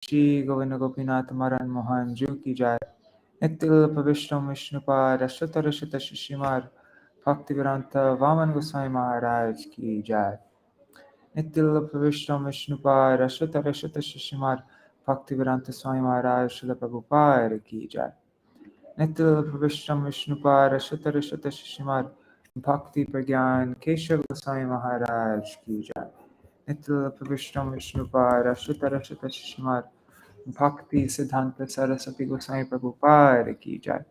Shri Govinda Gopinath Maran Mohan Ju ki jai. Nitil Pavishram Vishnupad Ashata Rashata Shishimar Bhakti Vedanta Vaman Gosvāmī Mahārāja ki jai. Nitil Pavishram Vishnupad Ashata Rashata Shishimar Bhakti Vedanta Swami Mahārāja Śrīla Prabhupada ki jai. Nitil Pavishram Vishnupad Ashata Rashata Shishimar Bhakti Pragyan Keshav Gosvāmī Mahārāja ki jai. Nitil Pavishram Vishnupad Ashata Rashata Shishimar Bhakti Siddhāntī Gosvāmī Prabhupada ki jai.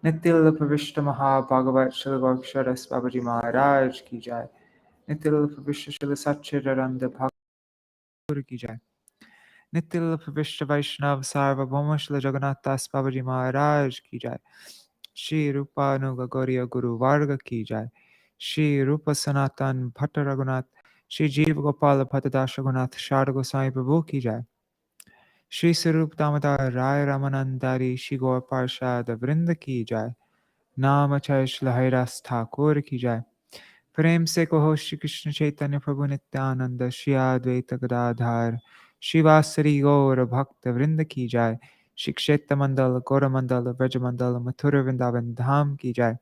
Nitil Pavishra Maha Bhagavat Śrīla Bhakti Babaji Maharaj ki jai. Nitil Pavishra Śrīla Satchidananda Bhakti ki jai. Nitil Pavishra Vaishnav Sarvabhauma Śrīla Jagannath Das Babaji Maharaj ki jai. Shri Rupa Nuga Gauriya Guru Varga ki jai. Shri Rupa Sanatan Bhatta Raghunath Shri Jiva Gopala Bhattadash Raghunath Sharda Goswami Prabhu ki jai. Shri Sarup Damodar Rai Ramanandari Shri Gaur Parshad Vrinda ki jai. Namachay Shri Haridas Thakur ki jai. Prem se kaho Shri Krishna Chaitanya Prabhu Nityananda Shri Advaita Gadadhar Shri Vasari Gaur Bhakta Vrinda ki jai. Shri Kshetra Mandala Gaura Mandala Vraja Mandala Mathura Vrindavan Dham ki jai.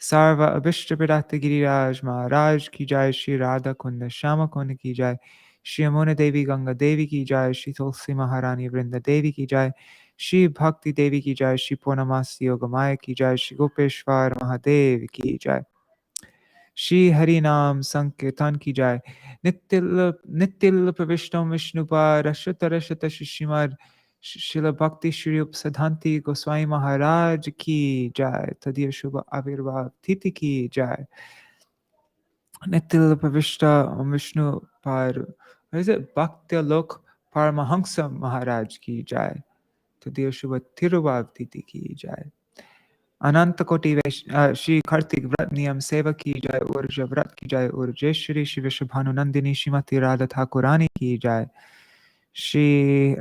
Sarva Abhishta Pradata Giriraj Maharaj ki jai. Shri Radha Kunda Shama Kunda ki jai. Shri Amuna Devi Ganga Devi ki jai. Shri Tulsi Maharani Vrinda Devi ki jai. Shri Bhakti Devi ki jai. Shri Purnamasi Yogamaya ki jai. Shri Gopeshwar Mahadev ki jai. Shri Harinam Sankirtan ki jai. Nitil Pravishtam Vishnupad Ashata Rashata Shishimad Śrīla Bhakti Śrīrūpa Siddhāntī Gosvāmī Mahārāja ki jai. Tadiya Shubha Avirbhav Titi ki jai. Nitil Pravishta Vishnupad, what is it? Bhakti Lok Paramahamsa Maharaj ki jai. Tadiya Shubha Tirubhav Titi ki jai. अनंत कोटि श्री कार्तिक व्रत नियम सेवा की जय ऊर्जा व्रत की जय ऊर्जा श्री श्री विश्व भानुनंदिनी श्रीमती राधा ठाकुरानी की जय श्री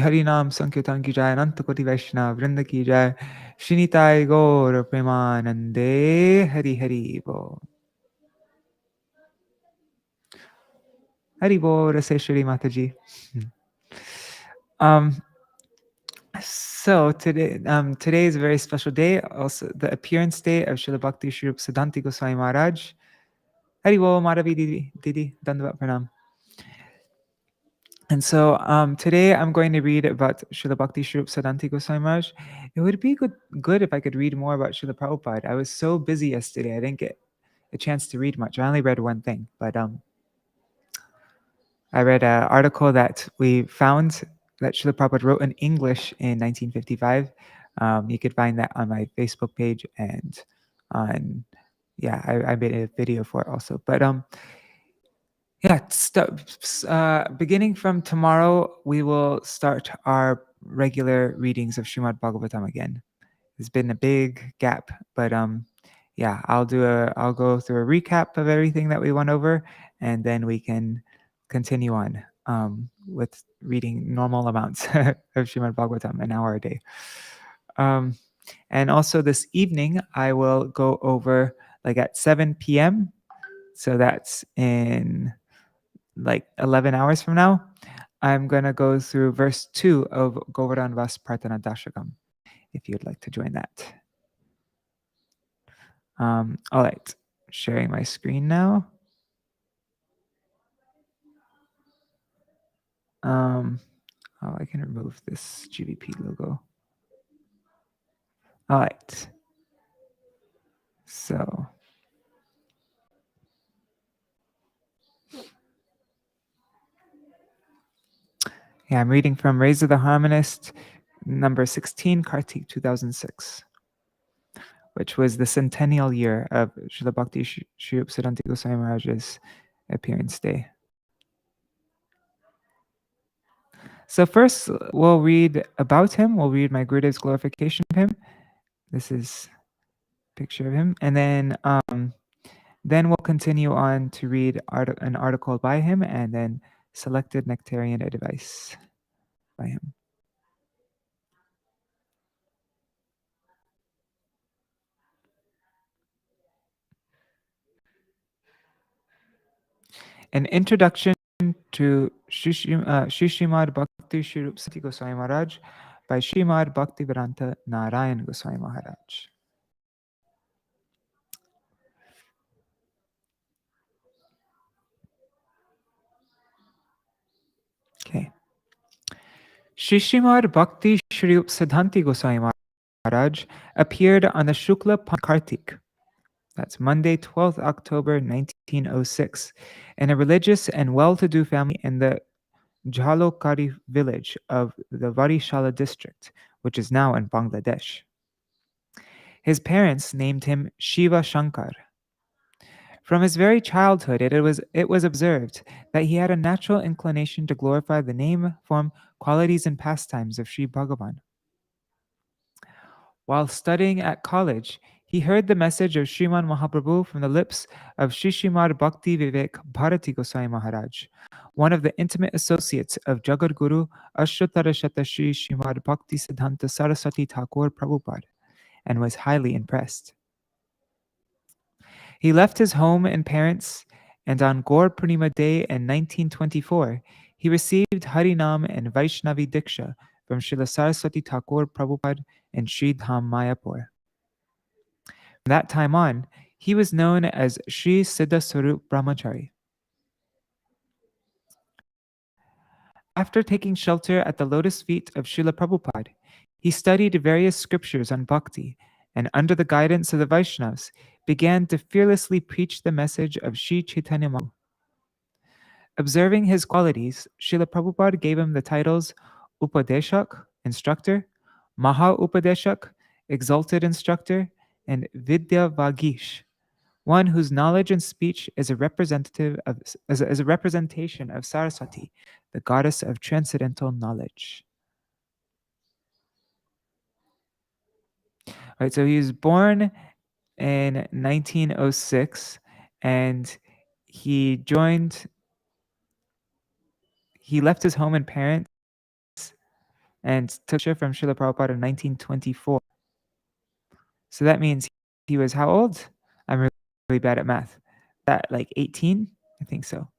हरि नाम संकीर्तन की जय अनंत कोटि वैष्णव वृंद की जय श्री निताय गौर प्रेमानंदे हरि हरि बोल रसे श्री माता जी. So today is a very special day, also the appearance day of Śrīla Bhakti Śrīrūpa Siddhāntī Gosvāmī Mahārāja. Hari Bol, Madhavi Didi, Dandavat Pranam. And so today I'm going to read about Śrīla Bhakti Śrīrūpa Siddhāntī Gosvāmī Mahārāja. It would be good if I could read more about Śrīla Prabhupada. I was so busy yesterday, I didn't get a chance to read much. I only read one thing, but I read an article that we found that Śrīla Prabhupada wrote in English in 1955. You could find that on my Facebook page and on, I made a video for it also. But beginning from tomorrow, we will start our regular readings of Srimad Bhagavatam again. There's been a big gap, but I'll go through a recap of everything that we went over, and then we can continue on with reading normal amounts of Srimad Bhagavatam, an hour a day. And also this evening, I will go over like at 7 p.m. So that's in like 11 hours from now. I'm going to go through verse 2 of Govardhan Vas Prarthana Dashakam, if you'd like to join that. All right, sharing my screen now. I can remove this GVP logo. All right. So I'm reading from Raise of the Harmonist, number 16, Kārtika 2006, which was the centennial year of Śrīla Bhakti Śrīrūpa Siddhāntī Gosvāmī Mahārāja's appearance day. So first, we'll read about him. We'll read my Gurudev's glorification of him. This is a picture of him. And then we'll continue on to read an article by him, and then selected nectarean advice by him. An introduction to Śrīla Bhakti Śrīrūpa Siddhāntī Gosvāmī Mahārāja by Śrīla Bhakti Śrīrūpa Gosvāmī Mahārāja. Okay. Śrīla Bhakti Śrīrūpa Siddhāntī Gosvāmī Mahārāja appeared on the Shukla Kārtika, that's Monday, 12th October 1906, in a religious and well-to-do family in the Jhalokari village of the Varishala district, which is now in Bangladesh. His parents named him Shiva Shankar. From his very childhood, it was observed that he had a natural inclination to glorify the name, form, qualities, and pastimes of Sri Bhagavan. While studying at college, he heard the message of Sriman Mahaprabhu from the lips of Śrīla Bhakti Śrīrūpa Gosvāmī Mahārāja, one of the intimate associates of Jagadguru Ashtatarashata Shri Śrīla Bhakti Siddhanta Saraswati Thakur Prabhupada, and was highly impressed. He left his home and parents, and on Gaur Purnima Day in 1924, he received Harinam and Vaishnavi Diksha from Srila Saraswati Thakur Prabhupada in Sri Dham Mayapur. From that time on, he was known as Sri Siddha Swarup Brahmachari. After taking shelter at the lotus feet of Srila Prabhupada, he studied various scriptures on bhakti, and under the guidance of the Vaishnavas, began to fearlessly preach the message of Sri Chaitanya Mahaprabhu. Observing his qualities, Srila Prabhupada gave him the titles Upadeshak, instructor, Maha Upadeshak, exalted instructor, and Vidya Vagish, one whose knowledge and speech is a representation of Saraswati, the goddess of transcendental knowledge. All right, so he was born in 1906, and he left his home and parents and took share from Srila Prabhupada in 1924. So that means he was how old? I'm really bad at math. That like 18? I think so.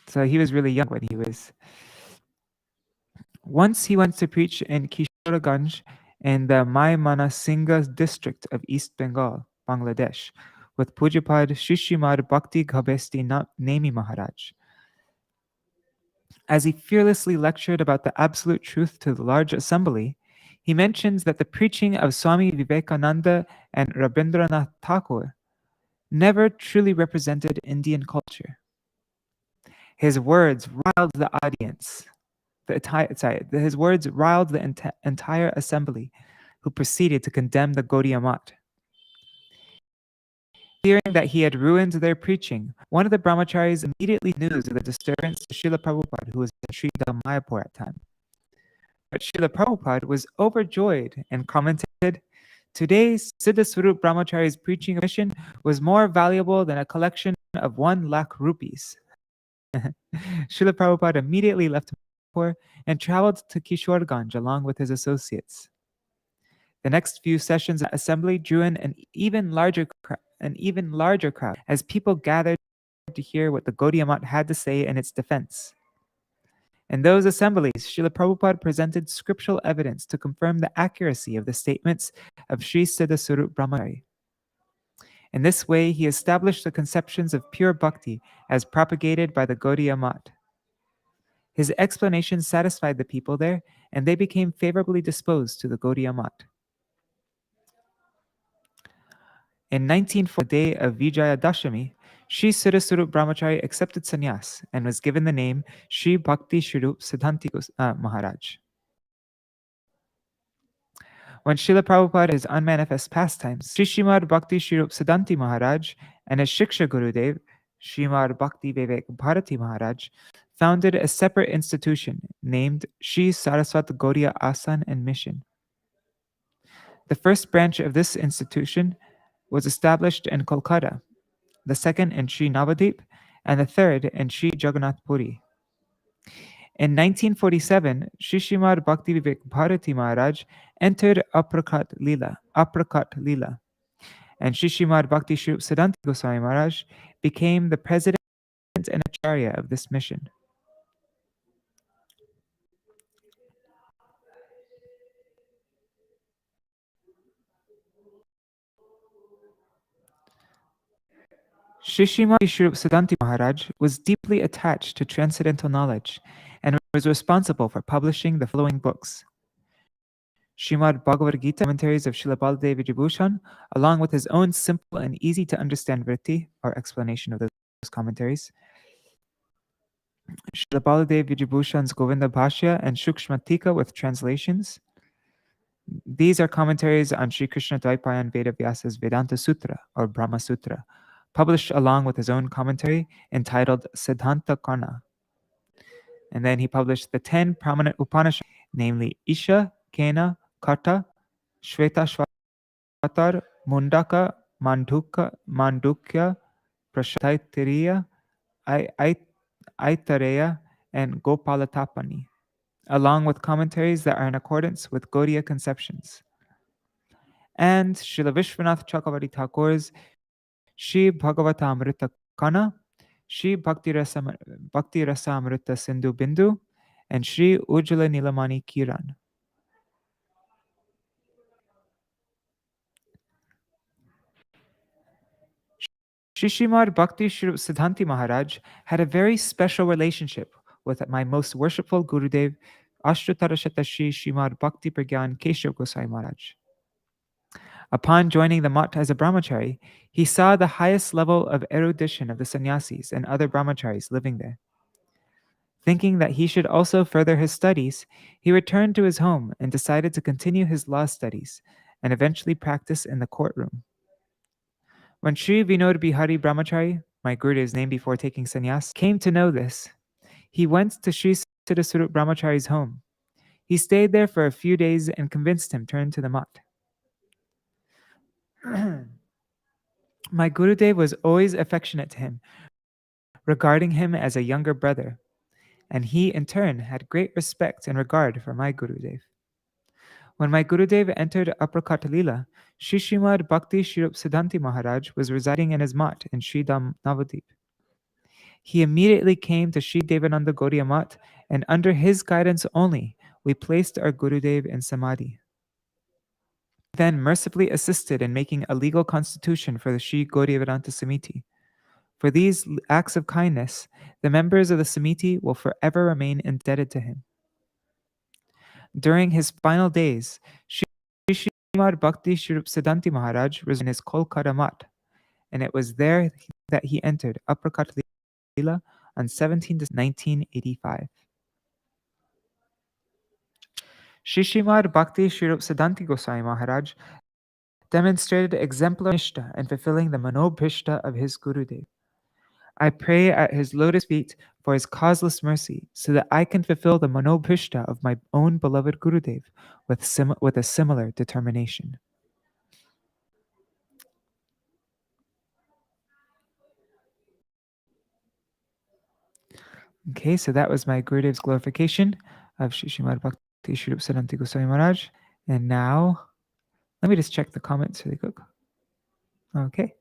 So he was really young when he was. Once he went to preach in Kishoreganj in the Maimanasingha district of East Bengal, Bangladesh, with Pujapad Śrīla Bhakti Ghabesti Nemi Maharaj. As he fearlessly lectured about the absolute truth to the large assembly, he mentions that the preaching of Swami Vivekananda and Rabindranath Tagore never truly represented Indian culture. His words riled the audience. His words riled the entire assembly, who proceeded to condemn the Gaudiya Math. Hearing that he had ruined their preaching, one of the brahmacharis immediately news of the disturbance to Srila Prabhupada, who was in Sri Dham Mayapur at the time. But Srila Prabhupada was overjoyed and commented, "Today's Siddha Swarup Brahmachari's preaching mission was more valuable than a collection of 1 lakh rupees." Srila Prabhupada immediately left Mayapur and traveled to Kishoreganj along with his associates. The next few sessions at assembly drew in an even larger crowd as people gathered to hear what the Gaudiya Math had to say in its defense. In those assemblies, Srila Prabhupada presented scriptural evidence to confirm the accuracy of the statements of Sri Siddha Swarup Brahmachari. In this way, he established the conceptions of pure bhakti as propagated by the Gaudiya Math. His explanations satisfied the people there, and they became favorably disposed to the Gaudiya Math. In 1940, the day of Vijaya Dashami, Sri Siddha Swarup Brahmachari accepted sannyas and was given the name Sri Bhakti Śrīrūpa Siddhāntī Mahārāja. When Srila Prabhupada his unmanifest pastimes, Śrīla Bhakti Śrīrūpa Siddhāntī Mahārāja and his Shiksha Gurudev, Śrīla Bhakti Bharati Mahārāja, founded a separate institution named Sri Saraswat Gaudiya Asan and Mission. The first branch of this institution was established in Kolkata, the second in Sri Navadip, and the third in Sri Jagannath Puri. In 1947, Śrīla Bhakti Bharati Maharaj entered Aprakat Lila, and Śrīla Bhakti Śrīrūpa Siddhāntī Gosvāmī Mahārāja became the president and acharya of this mission. Śrīla Bhakti Śrīrūpa Siddhāntī Mahārāja was deeply attached to transcendental knowledge and was responsible for publishing the following books: Srimad Bhagavad Gita, commentaries of Śrīla Baladev Vijayabhushan, along with his own simple and easy to understand vritti, or explanation of those commentaries; Śrīla Baladev Vijayabhushan's Govinda Bhashya and Shukshma Tika with translations. These are commentaries on Sri Krishna Dvaipayan Veda Vyasa's Vedanta Sutra, or Brahma Sutra, published along with his own commentary entitled Siddhanta Karna. And then he published the 10 prominent Upanishads, namely Isha, Kena, Kata, Shvetashvatar, Mundaka, Mandukya, Prashataitiriya, Aitareya, and Gopalatapani, along with commentaries that are in accordance with Gaudiya conceptions. And Srila Vishwanath Chakravarti Thakur's Shri Bhagavatamrita Kana, Shri Bhakti Rasamrita Sindhu Bindu, and Shri Ujjala Nilamani Kiran. Srimad Bhakti Śrīrūpa Siddhāntī Mahārāja had a very special relationship with my most worshipful Gurudev, Ashtatarashata Shri Srimad Bhakti Pragyan Keshav Goswami Mahārāja. Upon joining the Math as a brahmachari, he saw the highest level of erudition of the sannyasis and other brahmacharis living there. Thinking that he should also further his studies, he returned to his home and decided to continue his law studies and eventually practice in the courtroom. When Sri Vinod Bihari Brahmachari, my Gurudev's name before taking sannyas, came to know this, he went to Sri Siddhaswarup Brahmachari's home. He stayed there for a few days and convinced him to turn to the Math. My Gurudev was always affectionate to him, regarding him as a younger brother, and he in turn had great respect and regard for my Gurudev. When my Gurudev entered Upper Katalila, Shri Srimad Bhakti Śrīrūpa Siddhāntī Mahārāja was residing in his Math in Sri Navadip. He immediately came to Sri Devananda Gaudiya Math, and under his guidance only, we placed our Gurudev in Samadhi. Then mercifully assisted in making a legal constitution for the Sri Gaudiya Vedanta Samiti. For these acts of kindness, the members of the Samiti will forever remain indebted to him. During his final days, Sri Srimad Bhakti Śrīrūpa Siddhāntī Mahārāja was in his Kolkata Math, and it was there that he entered Upper Katalila on 17 December 1985. Sri Srimad Bhakti Śrīrūpa Siddhāntī Gosvāmī Mahārāja demonstrated exemplary nishtha in fulfilling the manobhishta of his Gurudev. I pray at his lotus feet for his causeless mercy, so that I can fulfill the manobhishta of my own beloved Gurudev with a similar determination. Okay, so that was my Gurudev's glorification of Sri Srimad Bhakti Śrīrūpa Siddhāntī Gosvāmī Mahārāja. And now, let me just check the comments really quick. Okay.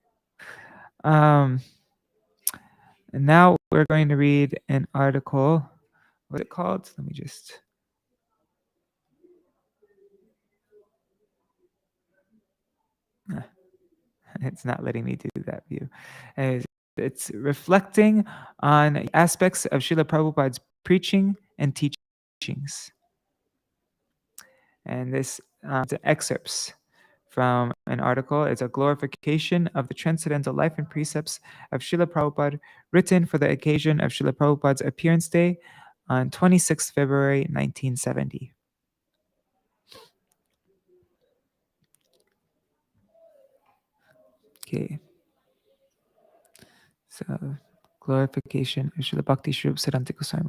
And now we're going to read an article. What is it called? Let me just... It's not letting me do that view. It's reflecting on aspects of Srila Prabhupada's preaching and teachings. And this excerpts from an article. It's a glorification of the transcendental life and precepts of Srila Prabhupada, written for the occasion of Srila Prabhupada's appearance day on 26 February 1970. Okay. So, glorification of Srila Bhakti Śrīrūpa Siddhāntī Gosvāmī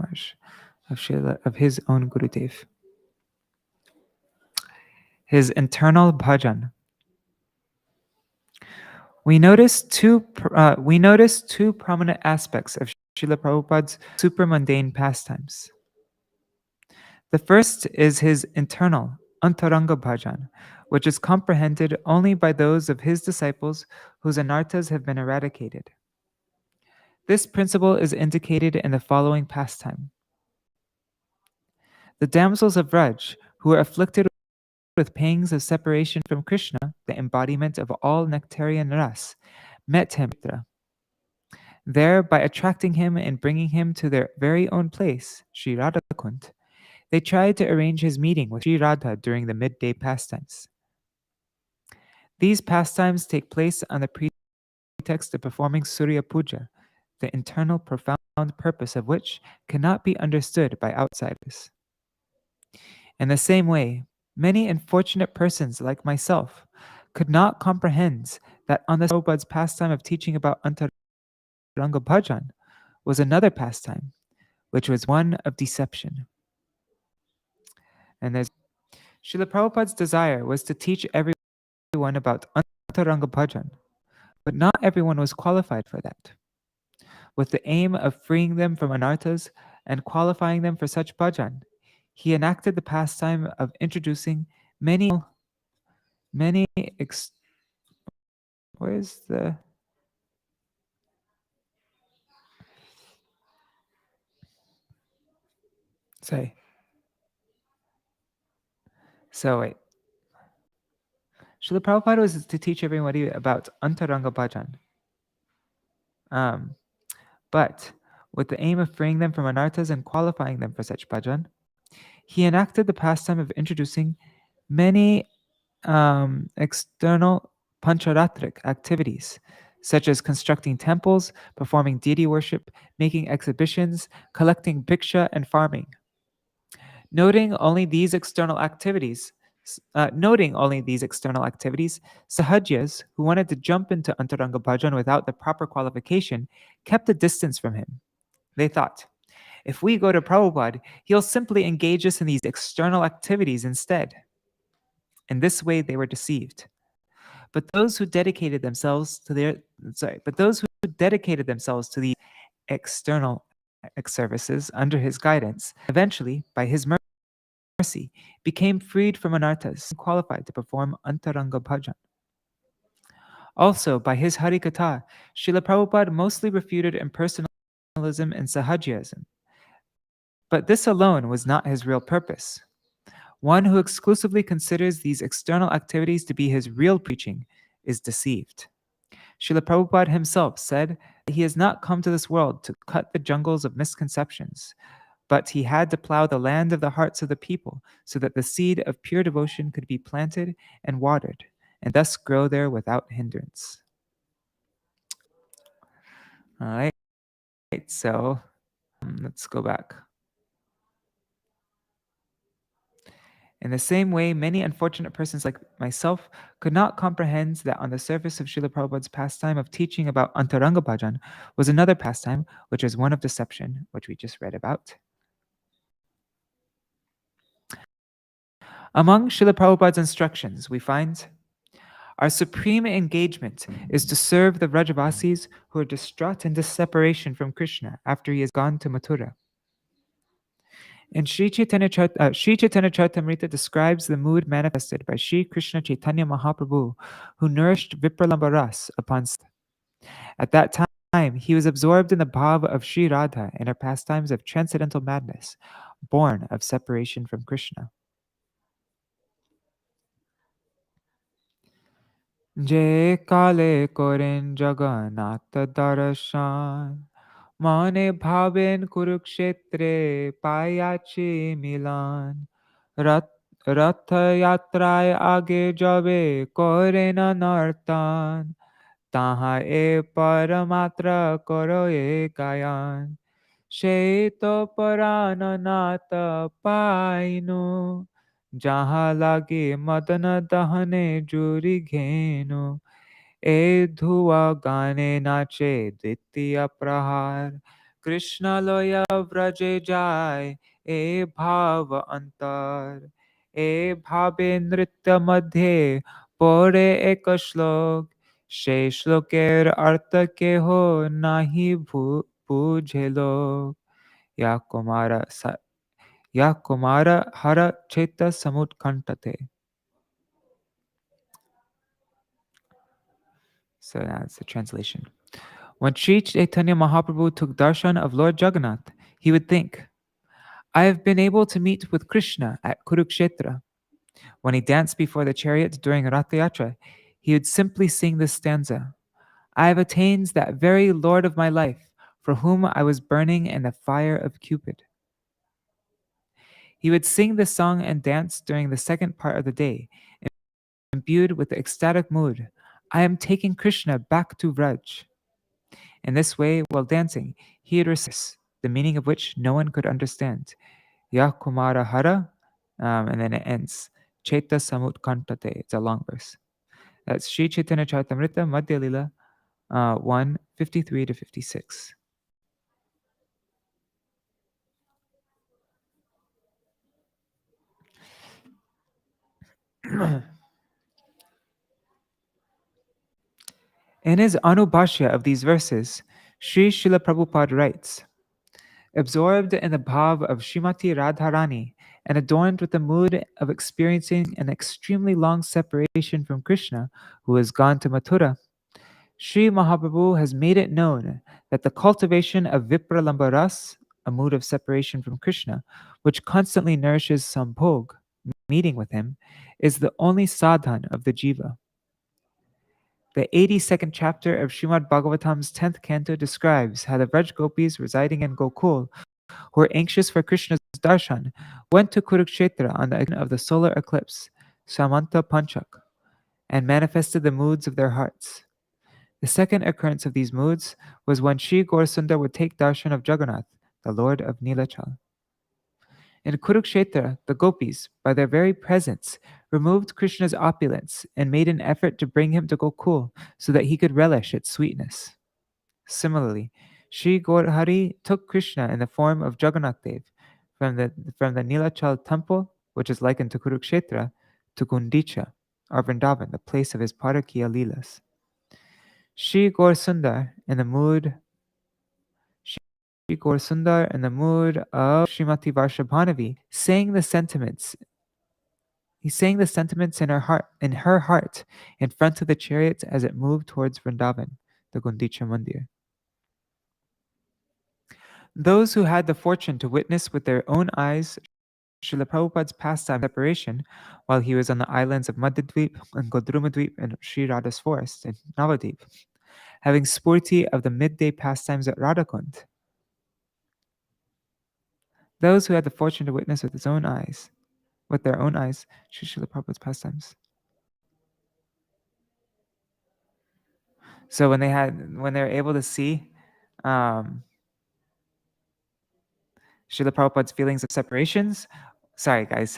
Mahārāja, of his own Gurudev. His internal bhajan. We notice two prominent aspects of Srila Prabhupada's supramundane pastimes. The first is his internal antaranga bhajan, which is comprehended only by those of his disciples whose anarthas have been eradicated. This principle is indicated in the following pastime. The damsels of Vraj, who were afflicted with pangs of separation from Krishna, the embodiment of all nectarean ras, met him there by attracting him and bringing him to their very own place, Sri Radhakund. They tried to arrange his meeting with Sri Radha during the midday pastimes. These pastimes take place on the pretext of performing Surya Puja, the internal profound purpose of which cannot be understood by outsiders. In the same way, many unfortunate persons like myself could not comprehend that on the Prabhupada's pastime of teaching about Antaranga Bhajan was another pastime, which was one of deception. And there's Srila Prabhupada's desire was to teach everyone about Antaranga Bhajan, but not everyone was qualified for that. With the aim of freeing them from anarthas and qualifying them for such bhajan, he enacted the pastime of introducing many where's the sorry. So wait. Srila Prabhupada was to teach everybody about Antaranga Bhajan. But with the aim of freeing them from anarthas and qualifying them for such bhajan, he enacted the pastime of introducing many external pancharatric activities, such as constructing temples, performing deity worship, making exhibitions, collecting bhiksha, and farming. Noting only these external activities, Sahajas, who wanted to jump into Antaranga Bhajan without the proper qualification, kept a distance from him. They thought, if we go to Prabhupada, he'll simply engage us in these external activities instead. In this way, they were deceived. But those who dedicated themselves to the external services under his guidance, eventually, by his mercy, became freed from anarthas and qualified to perform Antaranga Bhajan. Also, by his Harikatha, Srila Prabhupada mostly refuted impersonalism and Sahajiasm. But this alone was not his real purpose. One who exclusively considers these external activities to be his real preaching is deceived. Srila Prabhupada himself said that he has not come to this world to cut the jungles of misconceptions, but he had to plow the land of the hearts of the people so that the seed of pure devotion could be planted and watered, and thus grow there without hindrance. All right, so let's go back. In the same way, many unfortunate persons like myself could not comprehend that on the surface of Srila Prabhupada's pastime of teaching about Antaranga Bhajan was another pastime, which is one of deception, which we just read about. Among Srila Prabhupada's instructions, we find our supreme engagement is to serve the Vrajavasis who are distraught in this separation from Krishna after he has gone to Mathura. And Sri Chaitanya Charitamrita describes the mood manifested by Sri Krishna Chaitanya Mahaprabhu, who nourished Vipralambha Ras upon. At that time, he was absorbed in the bhava of Sri Radha in her pastimes of transcendental madness, born of separation from Krishna. Je kale koren Jagannath darshan, mane bhaben kurukshetre payachi milan, ratha yatraye age jabe koren anartan, taha e paramatra koro e gayan, she to parananata painu, jaha lage madana dahane juri घेनु, ए धुआ गाने नाचे द्वितीय प्रहार, कृष्ण लोया व्रजे जाय ए भाव अंतर, ए भावे नृत्य मध्ये पढ़े एक श्लोक, से श्लोकेर अर्थ के हो नाही बूझे लोग, या कुमार हर चित्त समुत्कंठते. So that's the translation. When Sri Chaitanya Mahaprabhu took darshan of Lord Jagannath, he would think, I have been able to meet with Krishna at Kurukshetra. When he danced before the chariot during Ratha Yatra, he would simply sing this stanza, I have attained that very Lord of my life, for whom I was burning in the fire of Cupid. He would sing this song and dance during the second part of the day, imbued with the ecstatic mood, I am taking Krishna back to Vraj. In this way, while dancing, he would recite the meaning of which no one could understand. Ya Kumara Hara, and then it ends. Chaita Samut Kantate. It's a long verse. That's Sri Chaitanya Charitamrita Madhya Lila 1, 53 to 56. In his Anubhashya of these verses, Sri Srila Prabhupada writes, absorbed in the bhav of Srimati Radharani and adorned with the mood of experiencing an extremely long separation from Krishna, who has gone to Mathura, Sri Mahaprabhu has made it known that the cultivation of Vipralambha ras, a mood of separation from Krishna, which constantly nourishes sambhog, meeting with him, is the only sadhan of the jiva. The 82nd chapter of Srimad Bhagavatam's 10th canto describes how the Vraj gopis residing in Gokul, who were anxious for Krishna's darshan, went to Kurukshetra on the occasion of the solar eclipse, Samanta Panchak, and manifested the moods of their hearts. The second occurrence of these moods was when Sri Gaurasundar would take darshan of Jagannath, the Lord of Nilachal. In Kurukshetra, the gopis, by their very presence, removed Krishna's opulence and made an effort to bring him to Gokul so that he could relish its sweetness. Similarly, Sri Gaurhari took Krishna in the form of Jagannath Dev from the Nilachal temple, which is likened to Kurukshetra, to Gundicha, or Vrindavan, the place of his Parakiya Leelas. Sri Gaurasundar in the mood of Srimati Varshabhanavi sang the sentiments. He sang the sentiments in her heart, in front of the chariot as it moved towards Vrindavan, the Gundicha Mandir. Those who had the fortune to witness with their own eyes Srila Prabhupada's pastime separation while he was on the islands of Madhyadvip and Godrumadvip and Sri Radha's forest in Navadvip, having spurti of the midday pastimes at Radhakund. Those who had the fortune to witness with their own eyes, Srila Prabhupada's pastimes. So when they were able to see Srila Prabhupada's feelings of separations, sorry guys,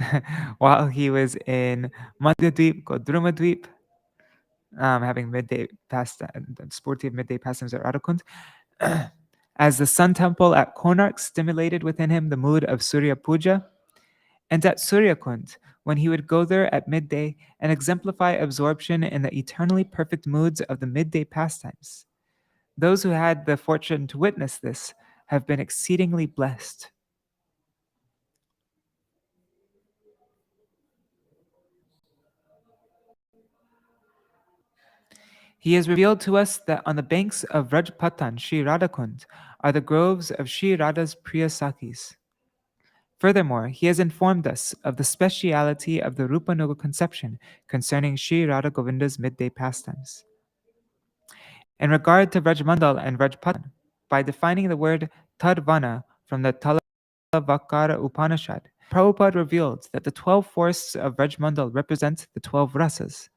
while he was in Madhyadvip, Godrumadvip, having midday sportive midday pastimes at Radhakund, as the sun temple at Konark stimulated within him the mood of Surya Puja, and at Suryakund, when he would go there at midday and exemplify absorption in the eternally perfect moods of the midday pastimes. Those who had the fortune to witness this have been exceedingly blessed. He has revealed to us that on the banks of Rajpatan, Sri Radhakund, are the groves of Sri Radha's Priya Sakis. Furthermore, he has informed us of the speciality of the Rupanuga conception concerning Sri Radha Govinda's midday pastimes. In regard to Vrajmandal and Vrajpatan, by defining the word Tadvana from the Talavakara Upanishad, Prabhupada revealed that the 12 forests of Vrajmandal represent the 12 rasas,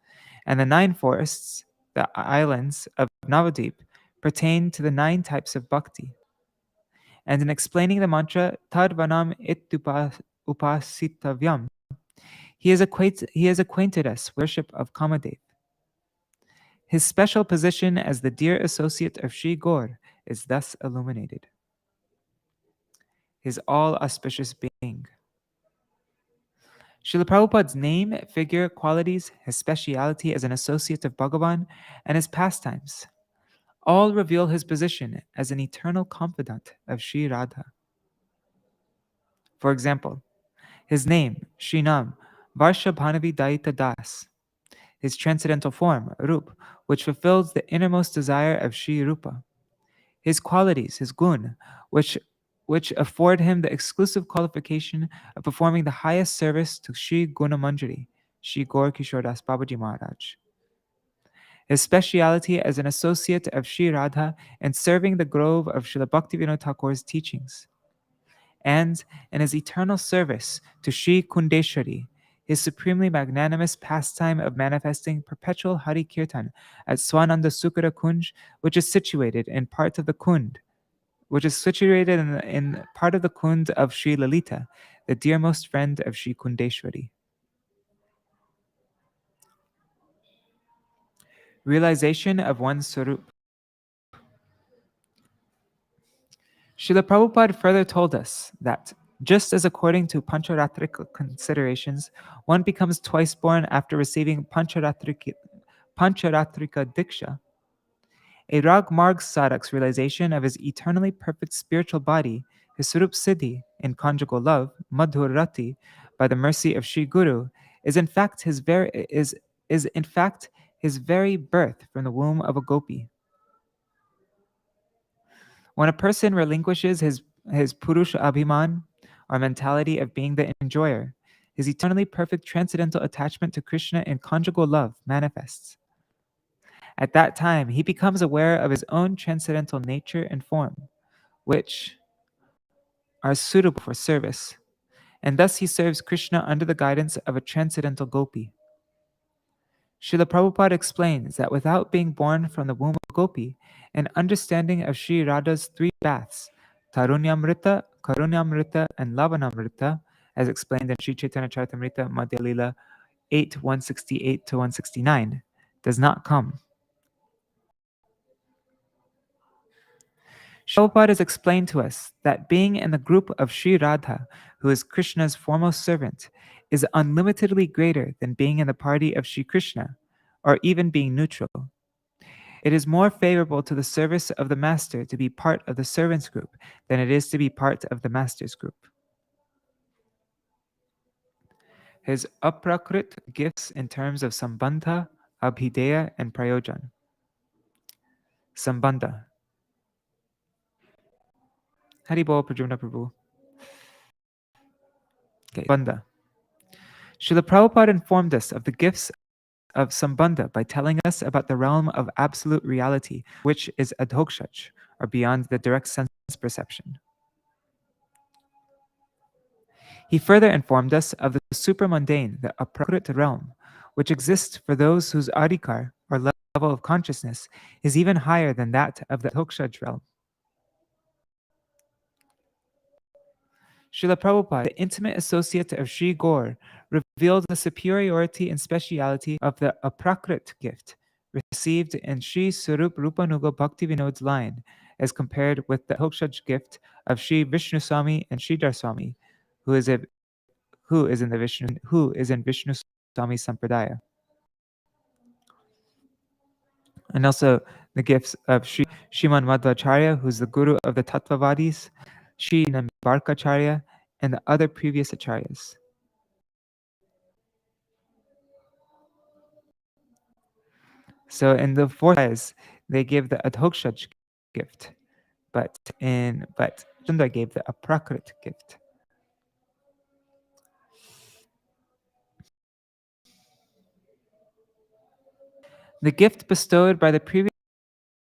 and the 9 forests, the islands of Navadvip, pertain to the 9 types of bhakti. And in explaining the mantra Tadvanam upasitavyam, he has acquainted us with worship of Kamadev. His special position as the dear associate of Sri Gaur is thus illuminated. His all-auspicious being. Srila Prabhupada's name, figure, qualities, his speciality as an associate of Bhagavan, and his pastimes all reveal his position as an eternal confidant of Sri Radha. For example, his name, Shrinam, Varshabhanavi Daita Das, his transcendental form, Rup, which fulfills the innermost desire of Śrīrūpa. His qualities, his gun, which afford him the exclusive qualification of performing the highest service to Shri Gunamanjari, Shri Gaur Kishore Das Babaji Maharaj. His speciality as an associate of Shri Radha and serving the grove of Śrīla Bhaktivinoda Thakur's teachings. And in his eternal service to Shri Kundeshwari, his supremely magnanimous pastime of manifesting perpetual Hari Kirtan at Swananda Sukara Kunj, which is situated in part of the Kund, in part of the Kund of Sri Lalita, the dearmost friend of Shri Kundeshwari. Realization of one's Swarup. Srila Prabhupada further told us that just as according to Pancharatrika considerations, one becomes twice born after receiving Pancharatrika Diksha, a Rag Marg Sadhak's realization of his eternally perfect spiritual body, his Swarup Siddhi in conjugal love, Madhur Rati, by the mercy of Sri Guru, is in fact his very birth from the womb of a gopi. When a person relinquishes his Purusha Abhiman, or mentality of being the enjoyer, his eternally perfect transcendental attachment to Krishna in conjugal love manifests. At that time, he becomes aware of his own transcendental nature and form, which are suitable for service, and thus he serves Krishna under the guidance of a transcendental gopi. Srila Prabhupada explains that without being born from the womb of Gopi, an understanding of Sri Radha's three baths, Tarunyamrita, Karunyamrita, and Lavanamrita, as explained in Sri Chaitanya Charitamrita Madhya Lila 8, 168 to 169, does not come. Prabhupada has explained to us that being in the group of Sri Radha, who is Krishna's foremost servant, is unlimitedly greater than being in the party of Sri Krishna, or even being neutral. It is more favorable to the service of the master to be part of the servants group than it is to be part of the master's group. His aprakrit gifts in terms of sambandha, abhideya, and prayojan. Sambandha. Haribol Prajumna Prabhu. Okay, Sambandha. Srila Prabhupada informed us of the gifts of Sambandha by telling us about the realm of absolute reality, which is adhokshaj, or beyond the direct sense perception. He further informed us of the supramundane, the aprakrit realm, which exists for those whose adhikar, or level of consciousness, is even higher than that of the adhokshaj realm. Srila Prabhupada, the intimate associate of Sri Gaur, revealed the superiority and speciality of the aprakrit gift received in Sri Swarup Rupanuga Bhaktivinod's line as compared with the adhokshaj gift of Sri Vishnu Swami and Sridhar Swami, who is in Vishnu Swami Sampradaya. And also the gifts of Sriman Madhvacharya, who's the guru of the Tattvavadis, Sri Nambarkacharya, and the other previous acharyas. So in the fourth eyes, they give the adhokshaj gift, but Sundar gave the aprakrit gift. The gift bestowed by the previous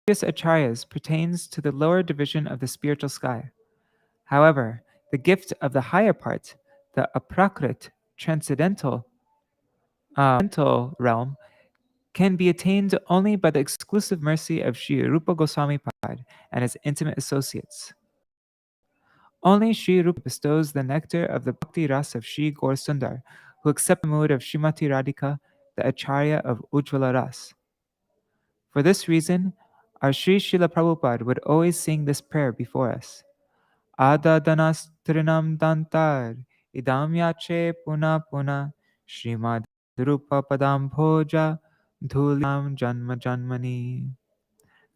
acharyas pertains to the lower division of the spiritual sky. However, the gift of the higher part, the aprakrit, transcendental realm, can be attained only by the exclusive mercy of Śrīrūpa Gosvāmī Mahārāja and his intimate associates. Only Śrīrūpa bestows the nectar of the bhakti ras of Shri Gaur Sundar, who accept the mood of Srimati Radhika, the acharya of Ujjvala ras. For this reason, our Sri Śrīla Prabhupada would always sing this prayer before us. Adadanas trinam dantar idam yache puna puna Srimad Rupa padam bhoja dhulam janma janmani.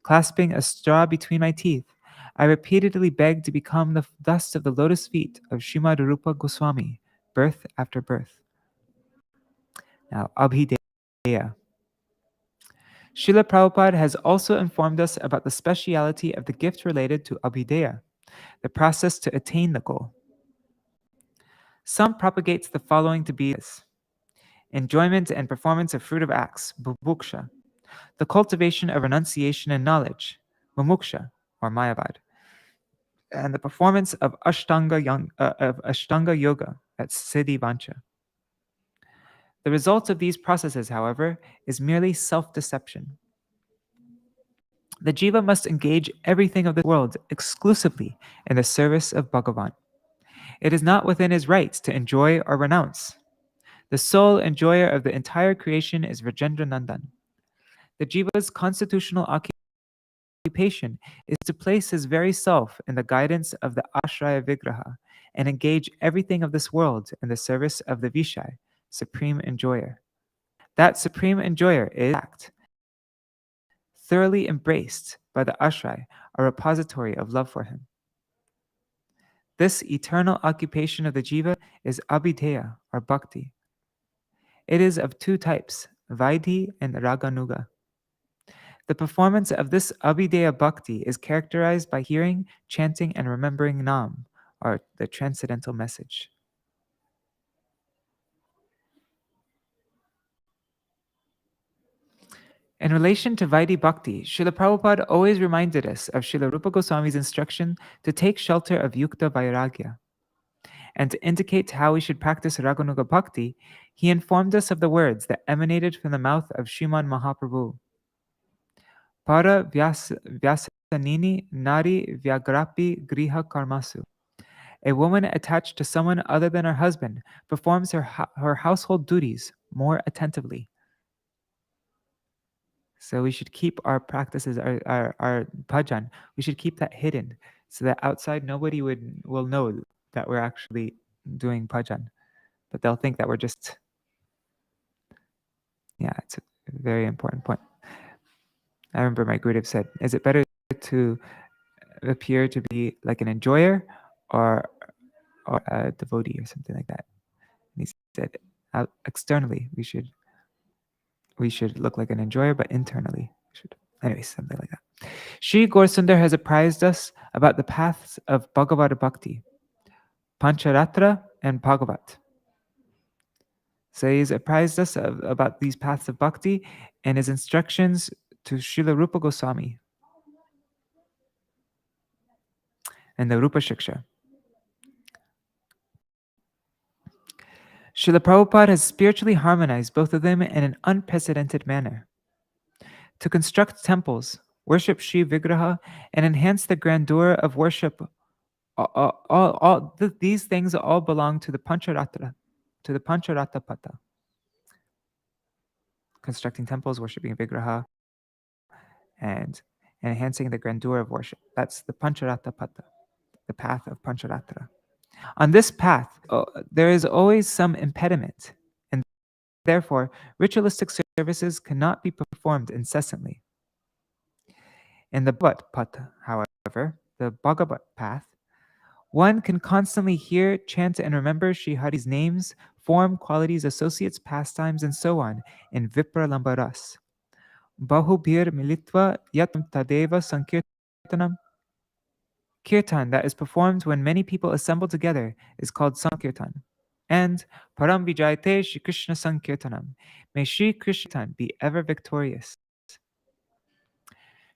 Clasping a straw between my teeth, I repeatedly begged to become the dust of the lotus feet of Srimad Rupa Goswami, birth after birth. Now, Abhideya. Srila Prabhupada has also informed us about the speciality of the gift related to abhideya, the process to attain the goal. Some propagates the following to be this: enjoyment and performance of fruit of acts, bubuksha; the cultivation of renunciation and knowledge, mumuksha, or mayavad; and the performance of Ashtanga Yoga, that's Siddhi Vancha. The result of these processes, however, is merely self-deception. The jiva must engage everything of the world exclusively in the service of Bhagavan. It is not within his rights to enjoy or renounce. The sole enjoyer of the entire creation is Rajendra Nandan. The jiva's constitutional occupation is to place his very self in the guidance of the Ashraya Vigraha and engage everything of this world in the service of the Vishai, supreme enjoyer. That supreme enjoyer is, in fact, thoroughly embraced by the Ashray, a repository of love for him. This eternal occupation of the jiva is abhideya, or bhakti. It is of two types, vaidhi and raganuga. The performance of this abhideya bhakti is characterized by hearing, chanting, and remembering Nam, or the transcendental message. In relation to Vaidhi Bhakti, Srila Prabhupada always reminded us of Srila Rupa Goswami's instruction to take shelter of Yukta Vairagya. And to indicate how we should practice Raganuga Bhakti, he informed us of the words that emanated from the mouth of Sriman Mahaprabhu. Para Vyasanini Nari Vyagrapi Griha Karmasu. A woman attached to someone other than her husband performs her household duties more attentively. So we should keep our practices, our bhajan, we should keep that hidden so that outside nobody will know that we're actually doing bhajan. But they'll think that we're just, it's a very important point. I remember my Gurudeva said, is it better to appear to be like an enjoyer or a devotee or something like that? And he said, externally, we should look like an enjoyer, but internally, we should. Anyways, something like that. Sri Gaurasundar has apprised us about the paths of Bhagavad Bhakti, Pancharatra and Bhagavat. So he's apprised us about these paths of bhakti and his instructions to Srila Rupa Goswami and the Rupa Shiksha. Srila Prabhupada has spiritually harmonized both of them in an unprecedented manner. To construct temples, worship Shri Vigraha, and enhance the grandeur of worship, these things all belong to the Pancharatra, Pata. Constructing temples, worshiping Vigraha, and enhancing the grandeur of worship. That's the Pancharatra Pata, the path of Pancharatra. On this path, there is always some impediment, and therefore, ritualistic services cannot be performed incessantly. In the Bhagavat Pata, however, the Bhagavat path, one can constantly hear, chant, and remember Sri Hari's names, form, qualities, associates, pastimes, and so on in Vipra Lambaras. Bahubhir militva yatam tadeva sankirtanam. Kirtan that is performed when many people assemble together is called Sankirtan. And Param Vijayate Shri Krishna Sankirtanam. May Shri Krishna be ever victorious.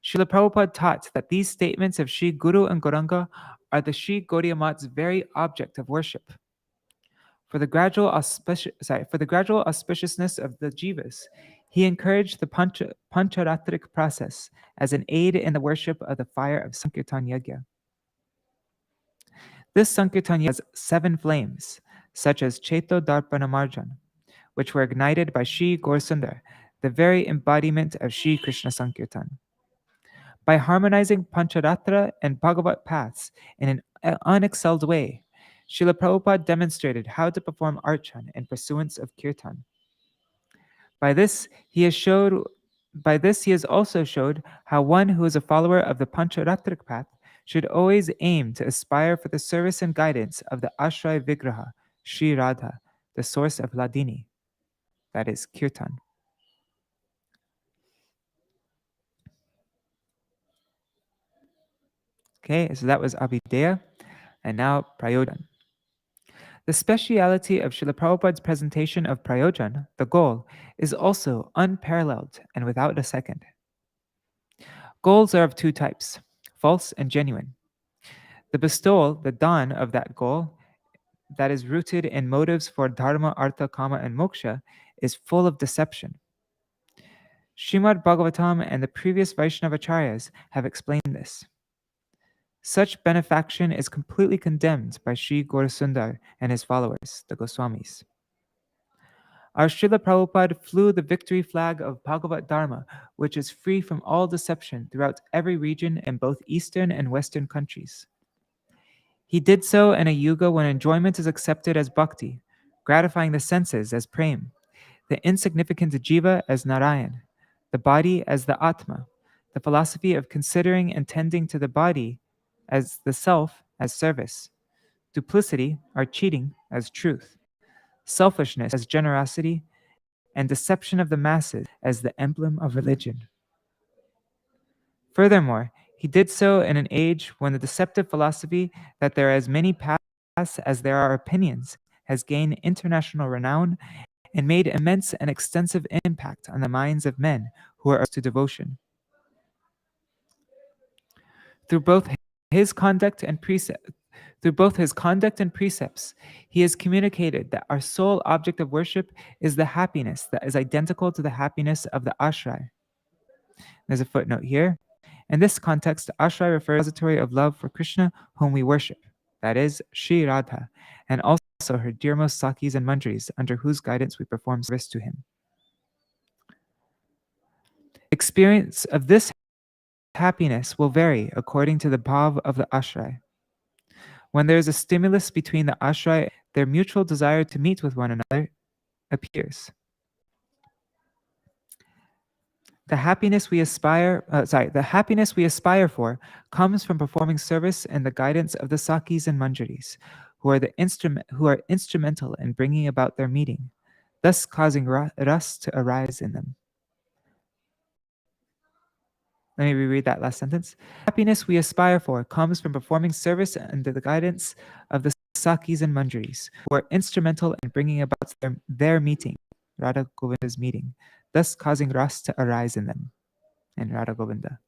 Srila Prabhupada taught that these statements of Shri Guru and Gauranga are the Shri Gaudiya Mat's very object of worship. For the gradual auspiciousness of the jivas, he encouraged the Pancharatric process as an aid in the worship of the fire of Sankirtan Yajna. This Sankirtan has 7 flames, such as Cheto Darpana Marjan, which were ignited by Sri Gaurasundar, the very embodiment of Sri Krishna Sankirtan. By harmonizing Pancharatra and Bhagavat paths in an unexcelled way, Srila Prabhupada demonstrated how to perform archan in pursuance of kirtan. By this, he has also showed how one who is a follower of the Pancharatric path should always aim to aspire for the service and guidance of the Ashray Vigraha, Sri Radha, the source of Ladini, that is Kirtan. Okay, so that was Abhideya, and now Prayojan. The speciality of Srila Prabhupada's presentation of Prayojan, the goal, is also unparalleled and without a second. Goals are of two types, false and genuine. The bestowal, the dawn of that goal, that is rooted in motives for dharma, artha, kama, and moksha, is full of deception. Srimad Bhagavatam and the previous Vaishnavacharyas have explained this. Such benefaction is completely condemned by Sri Gaurasundar and his followers, the Goswamis. Our Srila Prabhupada flew the victory flag of Bhagavat Dharma, which is free from all deception throughout every region in both Eastern and Western countries. He did so in a yuga when enjoyment is accepted as bhakti, gratifying the senses as prem, the insignificant jiva as narayan, the body as the atma, the philosophy of considering and tending to the body as the self as service, duplicity or cheating as truth, selfishness as generosity, and deception of the masses as the emblem of religion. Furthermore, he did so in an age when the deceptive philosophy that there are as many paths as there are opinions has gained international renown and made immense and extensive impact on the minds of men who are to devotion. Through both his conduct and precepts, he has communicated that our sole object of worship is the happiness that is identical to the happiness of the ashray. There's a footnote here. In this context, ashray refers to the repository of love for Krishna, whom we worship, that is, Shri Radha, and also her dearmost sakis and manjaris, under whose guidance we perform service to him. Experience of this happiness will vary according to the bhav of the ashray. When there is a stimulus between the ashray, their mutual desire to meet with one another appears. The happiness we aspire for comes from performing service and the guidance of the sakis and manjaris, who are instrumental in bringing about their meeting, thus causing ras to arise in them. Let me reread that last sentence. Happiness we aspire for comes from performing service under the guidance of the sakis and manjaris, who are instrumental in bringing about their meeting, Radha Govinda's meeting, thus causing ras to arise in them, in Radha Govinda.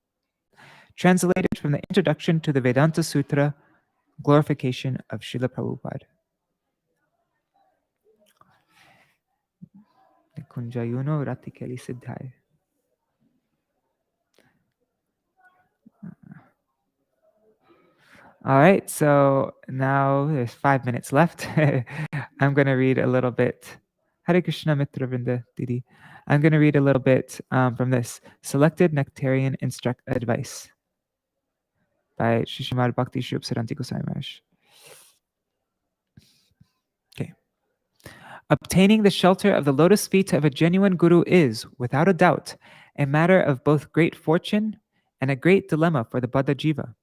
Translated from the introduction to the Vedanta Sutra, Glorification of Srila Prabhupada. Kunjayuno Ratikeli Siddhai. All right, so now there's 5 minutes left. I'm going to read a little bit. Hare Krishna Mitra Vrinda Didi. I'm going to read a little bit from this Selected Nectarian Advice by Śrīla Bhakti Śrīrūpa Siddhāntī Gosvāmī Mahārāja. Okay. Obtaining the shelter of the lotus feet of a genuine guru is, without a doubt, a matter of both great fortune and a great dilemma for the Baddha Jiva.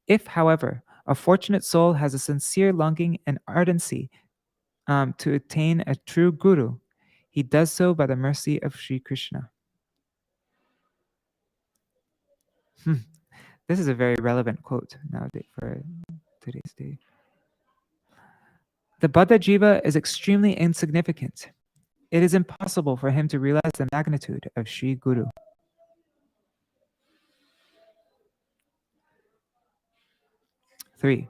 If, however, a fortunate soul has a sincere longing and ardency to attain a true guru, he does so by the mercy of Sri Krishna. This is a very relevant quote nowadays for today's day. The Baddha Jiva is extremely insignificant. It is impossible for him to realize the magnitude of Sri Guru. Three.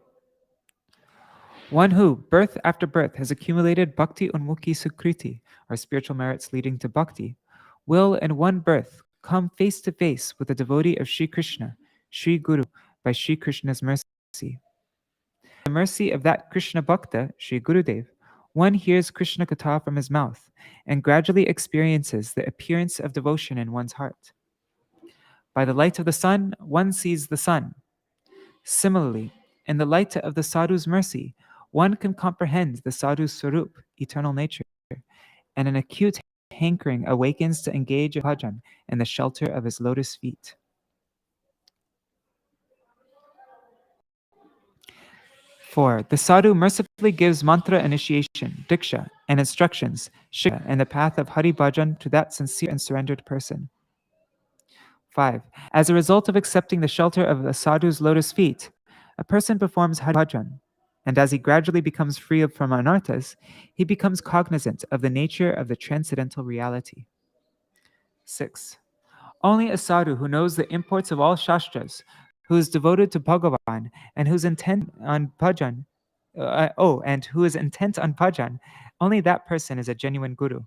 One who, birth after birth, has accumulated bhakti unmukhi sukriti, or spiritual merits leading to bhakti, will in one birth come face to face with a devotee of Sri Krishna, Sri Guru, by Sri Krishna's mercy. The mercy of that Krishna Bhakta, Sri Gurudev, one hears Krishna Katha from his mouth and gradually experiences the appearance of devotion in one's heart. By the light of the sun, one sees the sun. Similarly, in the light of the sadhu's mercy, one can comprehend the sadhu's swarup, eternal nature, and an acute hankering awakens to engage in bhajan in the shelter of his lotus feet. Four, the sadhu mercifully gives mantra initiation, diksha, and instructions, shikha, in the path of Hari Bhajan to that sincere and surrendered person. 5. As a result of accepting the shelter of a sadhu's lotus feet, a person performs bhajan, and as he gradually becomes free from anarthas, he becomes cognizant of the nature of the transcendental reality. 6. Only a sadhu who knows the imports of all shastras, who is devoted to Bhagavan, and whose intent on bhajan, only that person is a genuine guru.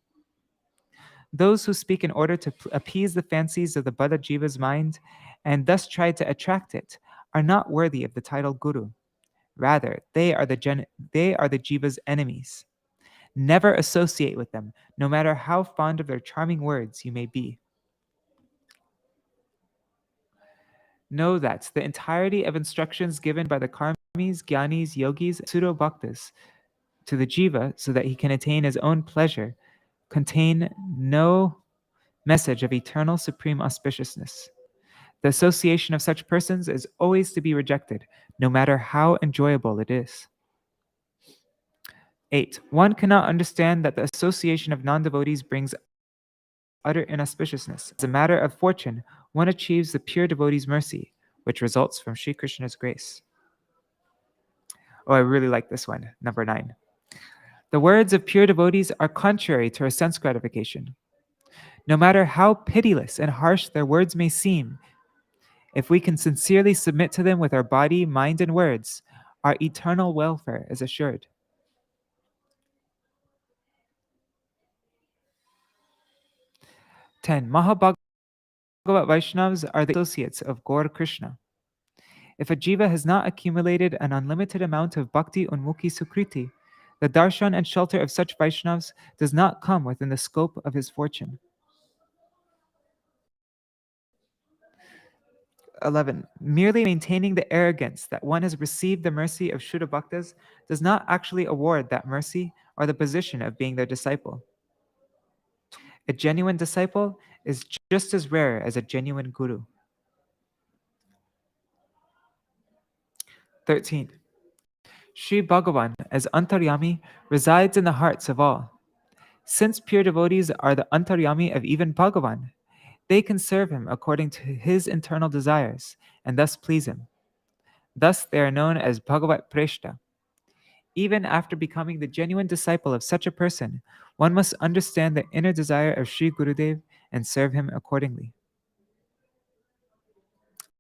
Those who speak in order to appease the fancies of the Buddha Jiva's mind and thus try to attract it are not worthy of the title guru. Rather, they are the Jiva's enemies. Never associate with them, no matter how fond of their charming words you may be. Know that the entirety of instructions given by the karmis, jnanis, yogis, and pseudo-bhaktas to the jiva so that he can attain his own pleasure contain no message of eternal supreme auspiciousness. The association of such persons is always to be rejected, no matter how enjoyable it is. 8. One cannot understand that the association of non-devotees brings utter inauspiciousness. As a matter of fortune, one achieves the pure devotee's mercy, which results from Sri Krishna's grace. Oh, I really like this one, number 9. The words of pure devotees are contrary to our sense gratification. No matter how pitiless and harsh their words may seem, if we can sincerely submit to them with our body, mind, and words, our eternal welfare is assured. 10. Mahabhagavat Vaishnavas are the associates of Gaur Krishna. If a jiva has not accumulated an unlimited amount of bhakti unmukhi sukriti, the darshan and shelter of such Vaishnavas does not come within the scope of his fortune. 11. Merely maintaining the arrogance that one has received the mercy of Shuddha Bhaktas does not actually award that mercy or the position of being their disciple. A genuine disciple is just as rare as a genuine guru. 13. Sri Bhagavan, as Antaryami, resides in the hearts of all. Since pure devotees are the Antaryami of even Bhagavan, they can serve him according to his internal desires and thus please him. Thus they are known as Bhagavat Preshta. Even after becoming the genuine disciple of such a person, one must understand the inner desire of Sri Gurudev and serve him accordingly.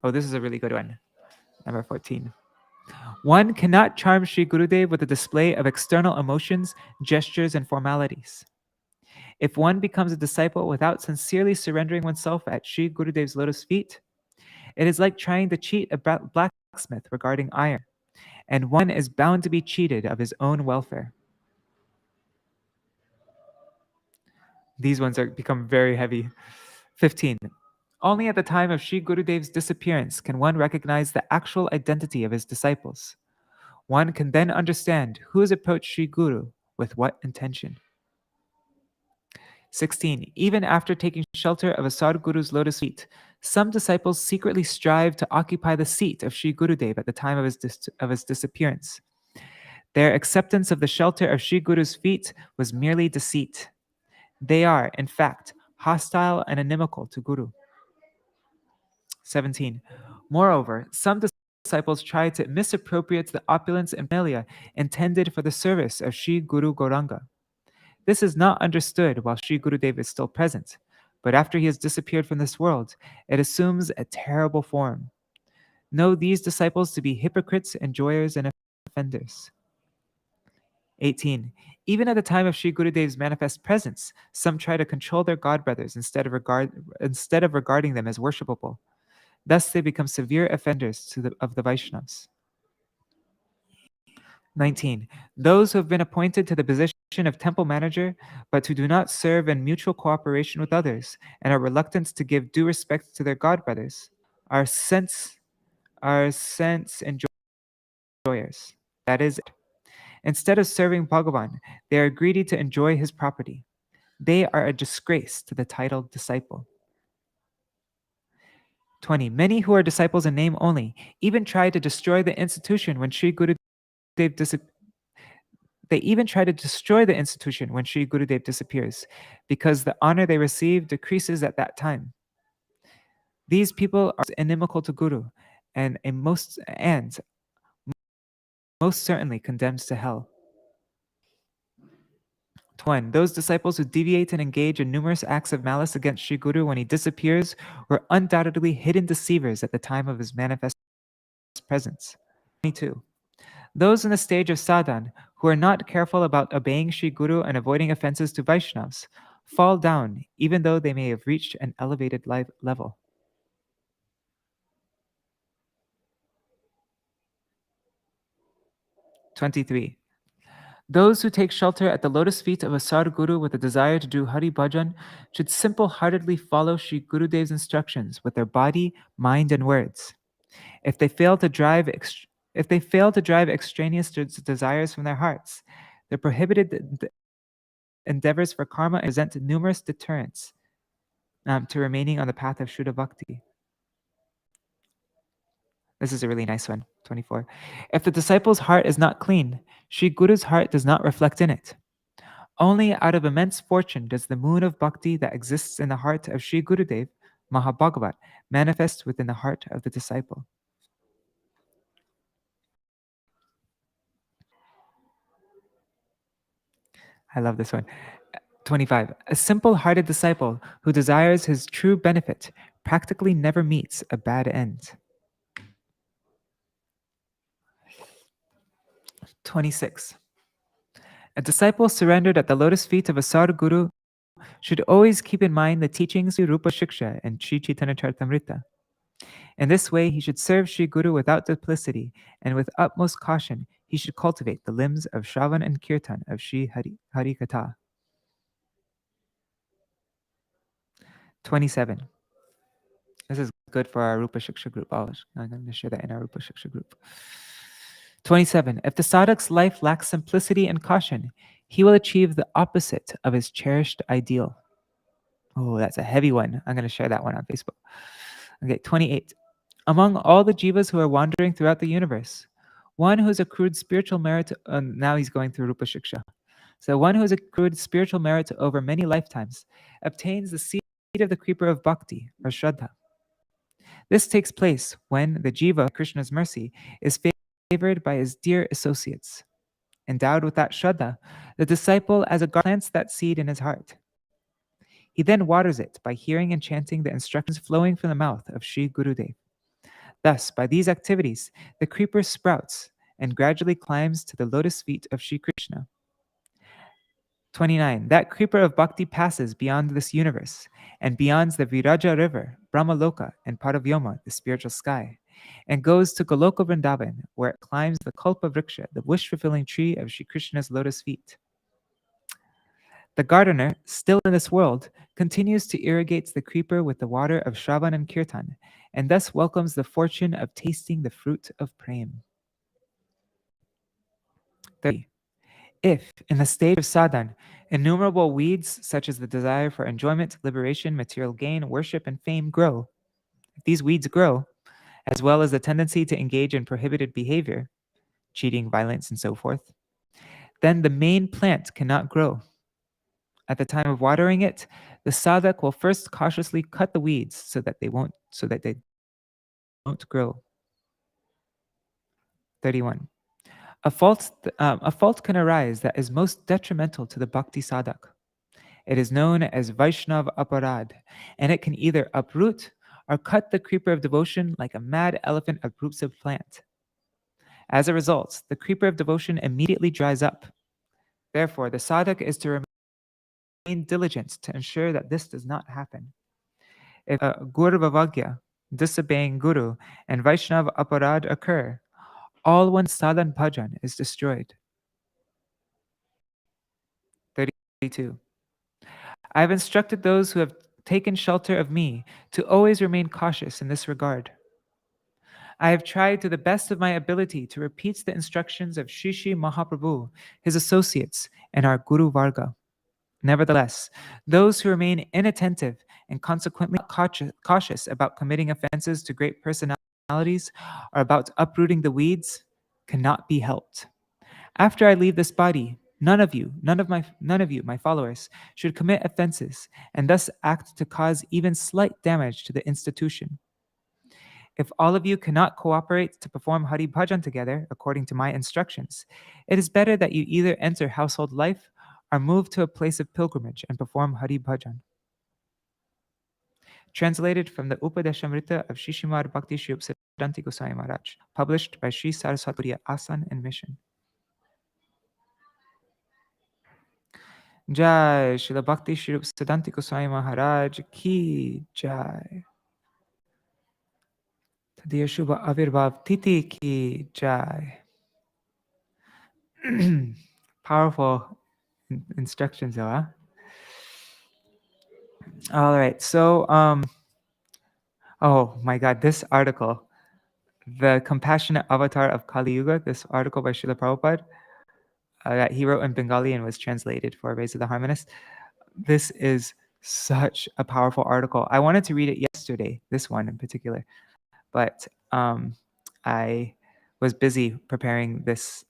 Oh, this is a really good one. Number 14. One cannot charm Sri Gurudev with a display of external emotions, gestures, and formalities. If one becomes a disciple without sincerely surrendering oneself at Sri Gurudev's lotus feet, it is like trying to cheat a blacksmith regarding iron, and one is bound to be cheated of his own welfare. These ones become very heavy. 15. Only at the time of Sri Gurudev's disappearance can one recognize the actual identity of his disciples. One can then understand who has approached Sri Guru with what intention. 16. Even after taking shelter of a Sadguru's lotus feet, some disciples secretly strive to occupy the seat of Sri Gurudev at the time of his disappearance. Their acceptance of the shelter of Sri Guru's feet was merely deceit. They are, in fact, hostile and inimical to Guru. 17. Moreover, some disciples try to misappropriate the opulence and paraphernalia intended for the service of Sri Guru Gauranga. This is not understood while Sri Gurudev is still present, but after he has disappeared from this world, it assumes a terrible form. Know these disciples to be hypocrites, enjoyers, and offenders. 18. Even at the time of Sri Gurudev's manifest presence, some try to control their godbrothers instead of regarding them as worshipable. Thus, they become severe offenders of the Vaishnavas. 19. Those who have been appointed to the position of temple manager, but who do not serve in mutual cooperation with others and are reluctant to give due respect to their godbrothers, are sense enjoyers. That is it. Instead of serving Bhagavan, they are greedy to enjoy his property. They are a disgrace to the titled disciple. 20. Many who are disciples in name only even try to destroy the institution when Sri Gurudev disappears, because the honor they receive decreases at that time. These people are inimical to Guru and most certainly condemned to hell. 1. Those disciples who deviate and engage in numerous acts of malice against Sri Guru when he disappears were undoubtedly hidden deceivers at the time of his manifest presence. 22. Those in the stage of sadhan who are not careful about obeying Sri Guru and avoiding offenses to Vaishnavas fall down even though they may have reached an elevated level. 23. Those who take shelter at the lotus feet of a Sadguru with a desire to do Hari Bhajan should simple-heartedly follow Sri Gurudev's instructions with their body, mind, and words. If they fail to drive extraneous desires from their hearts, their prohibited endeavors for karma present numerous deterrents to remaining on the path of Shuddha Bhakti. This is a really nice one, 24. If the disciple's heart is not clean, Sri Guru's heart does not reflect in it. Only out of immense fortune does the moon of bhakti that exists in the heart of Sri Gurudev, Mahabhagavat, manifest within the heart of the disciple. I love this one. 25. A simple-hearted disciple who desires his true benefit practically never meets a bad end. 26. A disciple surrendered at the lotus feet of a Sadguru should always keep in mind the teachings of Rupa Shiksha and Sri Chaitanya Charitamrita. In this way, he should serve Sri Guru without duplicity, and with utmost caution, he should cultivate the limbs of Shravan and Kirtan of Sri Hari Katha. 27. This is good for our Rupa Shiksha group. I'm going to share that in our Rupa Shiksha group. 27. If the sadhak's life lacks simplicity and caution, he will achieve the opposite of his cherished ideal. Oh, that's a heavy one. I'm going to share that one on Facebook. Okay, 28. Among all the jivas who are wandering throughout the universe, one who has accrued spiritual merit, now he's going through Rupa Shiksha. So one who has accrued spiritual merit over many lifetimes obtains the seed of the creeper of bhakti, or Shraddha. This takes place when the jiva, Krishna's mercy, is favored by his dear associates. Endowed with that Shraddha, the disciple as a garden plants that seed in his heart. He then waters it by hearing and chanting the instructions flowing from the mouth of Sri Gurudev. Thus, by these activities, the creeper sprouts and gradually climbs to the lotus feet of Sri Krishna. 29. That creeper of bhakti passes beyond this universe and beyond the Viraja river, Brahmaloka, and Paravyoma, the spiritual sky, and goes to Goloka Vrindavan, where it climbs the Kalpa Vriksha, the wish-fulfilling tree of Sri Krishna's lotus feet. The gardener, still in this world, continues to irrigate the creeper with the water of Shravan and Kirtan, and thus welcomes the fortune of tasting the fruit of prem. 30. If, in the stage of sadhan, innumerable weeds such as the desire for enjoyment, liberation, material gain, worship, and fame grow, if these weeds grow, as well as the tendency to engage in prohibited behavior, cheating, violence, and so forth, then the main plant cannot grow. At the time of watering it, the sadhak will first cautiously cut the weeds so that they won't grow. 31. A fault can arise that is most detrimental to the bhakti sadhak. It is known as Vaishnav aparad, and it can either uproot or cut the creeper of devotion like a mad elephant uproots a plant. As a result, the creeper of devotion immediately dries up. Therefore, the sadhak is to remain diligent to ensure that this does not happen. If Guruvavagya, disobeying Guru, and Vaishnav aparad occur, all one's sadhan bhajan is destroyed. 32. I have instructed those who have taken shelter of me to always remain cautious in this regard. I have tried to the best of my ability to repeat the instructions of Shri Shri Mahaprabhu, his associates, and our Guru Varga. Nevertheless, those who remain inattentive and consequently cautious about committing offenses to great personalities or about uprooting the weeds cannot be helped. After I leave this body, None of you, my followers, should commit offenses and thus act to cause even slight damage to the institution. If all of you cannot cooperate to perform Hari Bhajan together according to my instructions, it is better that you either enter household life or move to a place of pilgrimage and perform Hari Bhajan. Translated from the Upadeshamrita of Śrīla Bhakti Śrīrūpa Siddhāntī Gosvāmī Mahārāja, published by Sri Saraswati Asan and Mission. Jai Śrīla Bhakti Śrīrūpa Siddhāntī Gosvāmī Mahārāja ki jai. Tadiya Shubha Avirbhav Titi ki jai. Powerful instructions, huh? All right, so oh my God, this article, The Compassionate Avatar of Kali Yuga, this article by Srila Prabhupada, that he wrote in Bengali and was translated for Raise of the Harmonist. This is such a powerful article. I wanted to read it yesterday, this one in particular, but I was busy preparing this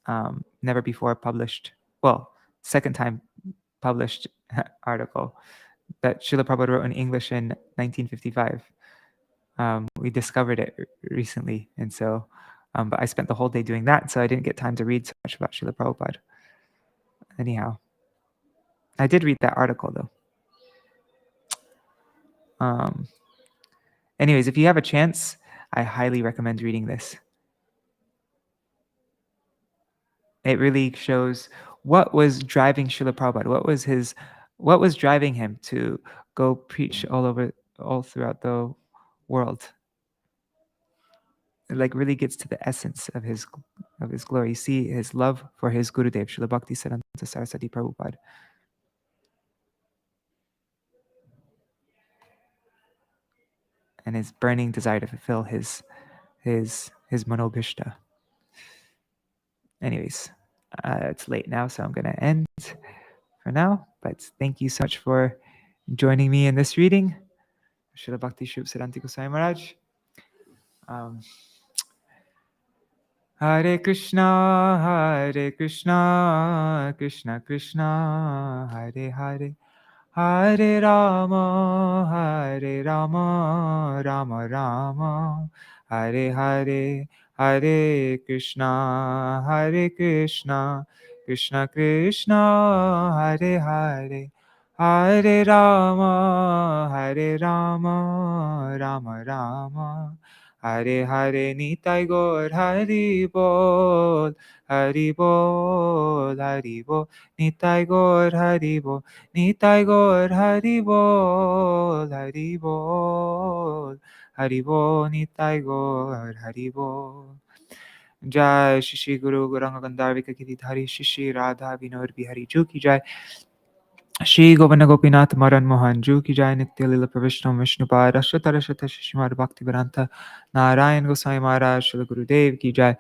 never before published, well, second time published article that Srila Prabhupada wrote in English in 1955. We discovered it recently, and so, but I spent the whole day doing that, so I didn't get time to read so much about Srila Prabhupada. Anyhow, I did read that article though. Anyways, if you have a chance, I highly recommend reading this. It really shows what was driving Srila Prabhupada, what was driving him to go preach all throughout the world. It like really gets to the essence of his glory. You see his love for his Gurudeva, Śrīla Bhakti Saraswati Prabhupada. And his burning desire to fulfill his manobhishta. Anyways, it's late now, so I'm going to end for now. But thank you so much for joining me in this reading. Śrīla Bhakti Śrīrūpa Siddhāntī Gosvāmī Mahārāja. Hare Krishna, Krishna Krishna, Hare Hare, Hare Rama, Rama Rama, Hare Hare, Hare Krishna, Krishna Krishna, Hare Hare, Hare Rama, Rama Rama, Hare Hare. Nitai Gaur Hari Bol, Hari Bol, Hari Bol. Nitai Gaur Hari Bol, Nitai Gaur Hari Bol, Hari Bol, Hari Bol. Nitai Gaur Hari Bol. Jai Shri Guru Gauranga Gandharvika Giridhari Shri Radha Vinod Bihari Ju ki jai. Shri Govinda Gopinath Madan Mohan Ju ki jai. Nitya Lila Pravishtam Vishnupad Ashwata Rashata Shishimad Bhakti Vedanta Narayan Goswami Mahārāja Shri Gurudev ki jai.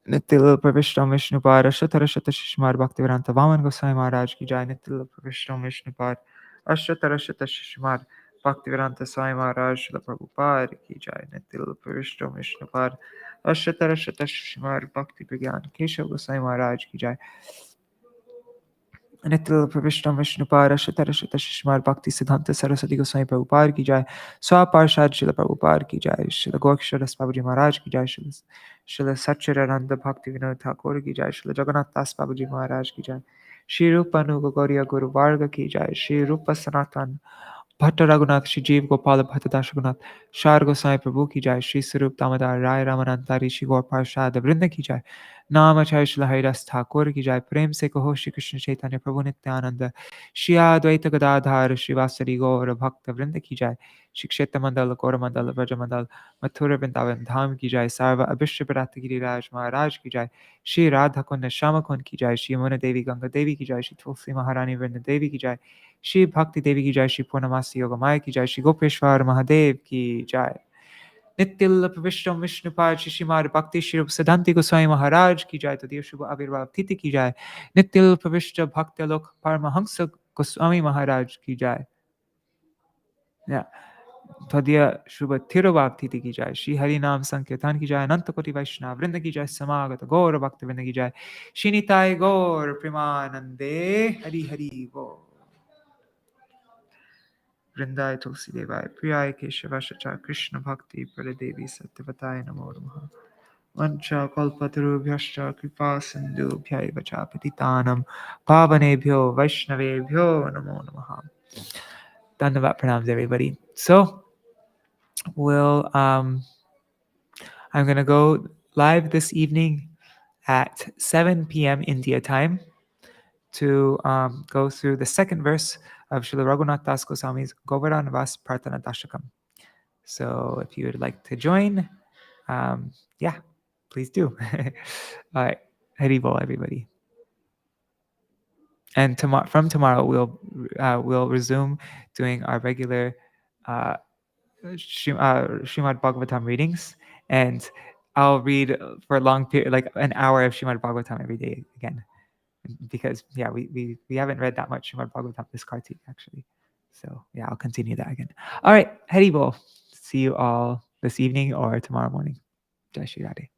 Nitya Lila Pravishtam Vishnupad Ashwata Rashata Shishimad Bhakti Vedanta Vaman Goswami Mahārāja ki jai. Nitya Lila Pravishtam Vishnupad Ashwata Rashata Shishimad Bhakti Vedanta Swami Mahārāja Shri Prabhupada ki jai. Nitya Lila Pravishtam Vishnupad Ashwata Rashata Shishimad Bhakti Pragyan Keshav Goswami Mahārāja ki jai. Nitya Pravishtam Vishnupad Ashwata Rashata Shishimad Bhakti Siddhāntī Saraswati Gosvāmī Prabhupada ki jai. Swaparshad Śrīla Prabhupada ki jai. Śrīla Gorkshadas Babaji Maharaj ki jai. Śrīla Satchidananda Bhakti Vinod Thakur ki jai. Śrīla Jagannath Das Babaji Maharaj ki jai. Śrīrūpa Nuga Gauriya Guru Varga ki jai. Śrīrūpa Sanatan Bhatta Raghunath Shri Jeev Gopala Bhatta Das Raghunath Shar Goswami Prabhu ki jai. Shri Sarup Damodar Rai Ramanantari Shri Gaur Parshad Vrinda ki jai. Namacharya Shri Haridas Thakur ki jai. Prem se kaho Shri Krishna Chaitanya Prabhu Nityananda Shri Advaita Gadadhar Shri Vasari Gaur Bhakta Vrinda ki jai. Shri Kshetra Mandal Gaura Mandal Vraja Mandal Mathura Vrindavan Dham ki jai. Sarva Abhishya Bharata Giriraj Maharaj ki jai. Shri Radha Kund Shama Kund ki jai. Shri Yamuna Devi Ganga Devi ki jai. Shri Tulsi Maharani Vrinda Devi ki jai. Shri Bhakti Devi ki jai. Shri Purnamasi Yogamaya ki jai. Shri Gopeshwar Mahadev ki jai. Nitya Pravishtam Vishnupad Shishimad Bhakti Śrīrūpa Siddhāntī Gosvāmī Mahārāja ki jai. Tadiya Shubha Avirbhav Titi ki jai. Nitya Pravishta Bhakti Lok Paramahansa Gosvāmī Mahārāja ki jai. Yeah. Tadya Shubha Tirubhakti ki jai, Shri Hari Nam Sankirtan ki jai, Ananta Koti Vaishnava Vrinda ki jai, Samagata Gaura Bhakta Vrinda ki jai, Shinitai Gaur Primanande Hari Hari Gaur. Vrindai Tulsi Devai, Priyai Keshavashacha Krishna Bhakti Pradadevi Satyavatai Namo Namaha. Vancha Kalpatarubhyascha Kripa Sindhubhyai Vacha Patitanam Pavanebhyo Vaishnavebhyo Namo Namaha. Dandavat pranams, everybody. So, I'm going to go live this evening at 7 p.m. India time to go through the second verse of Śrīla Raghunath Das Goswami's Govardhan Vas Prarthana Dashakam. So if you would like to join, please do. All right, Hari Bol, everybody. And from tomorrow, we'll resume doing our regular Srimad Bhagavatam readings, and I'll read for a long period, like an hour of Srimad Bhagavatam every day again, because we haven't read that much Srimad Bhagavatam this Kārtika actually. So I'll continue that again. All right, Hari Bol. See you all this evening or tomorrow morning. Jai Shri Radhe.